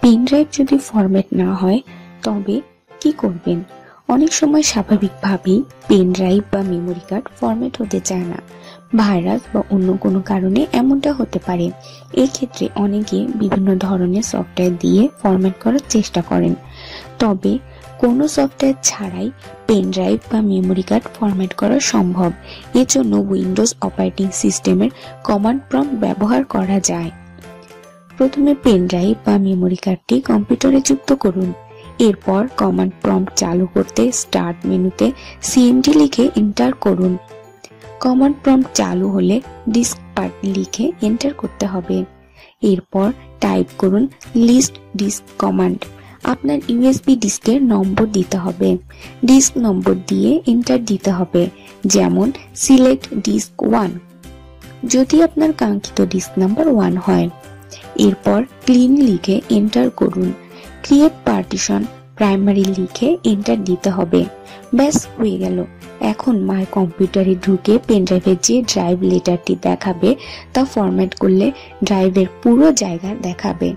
Pen drive যদি format না হয় তবে কি করবেন? অনেক সময় স্বাভাবিকভাবেই পেন ড্রাইভ বা মেমোরি কার্ড ফরম্যাট হতে চায় না। ভাইরাস বা অন্য কোনো কারণে এমনটা হতে পারে। এই ক্ষেত্রে অনেকে বিভিন্ন ধরনের সফটওয়্যার দিয়ে ফরম্যাট করার চেষ্টা করেন, তবে কোনো সফটওয়্যার ছাড়াই পেন ড্রাইভ বা মেমোরি কার্ড ফরম্যাট করা সম্ভব। এজন্য উইন্ডোজ অপারেটিং সিস্টেমের কমান্ড প্রম্পট ব্যবহার করা যায়। প্রথমে পেন ড্রাইভ বা মেমোরি কার্ডটি কম্পিউটারে যুক্ত করুন। এরপর কমান্ড প্রম্পট চালু করতে স্টার্ট মেনুতে সিএমডি লিখে এন্টার করুন। কমান্ড প্রম্পট চালু হলে ডিস্ক পার্ট লিখে এন্টার করতে হবে। এরপর টাইপ করুন লিস্ট ডিস্ক কমান্ড। আপনার ইউএসবি ডিস্কের নম্বর দিতে হবে। ডিস্ক নম্বর দিয়ে এন্টার দিতে হবে, যেমন সিলেক্ট ডিস্ক 1 যদি আপনার কাঙ্ক্ষিত ডিস্ক নাম্বার 1 হয়। এরপর ক্লিন লিখে এন্টার করুন। ক্রিয়েট পার্টিশন প্রাইমারি লিখে এন্টার দিতে হবে। ব্যাস হয়ে গেল। এখন মাই কম্পিউটারে ঢুকে পেন ড্রাইভের যে ড্রাইভ লেটারটি দেখাবে তা ফরম্যাট করলে ড্রাইভের পুরো জায়গা দেখাবে।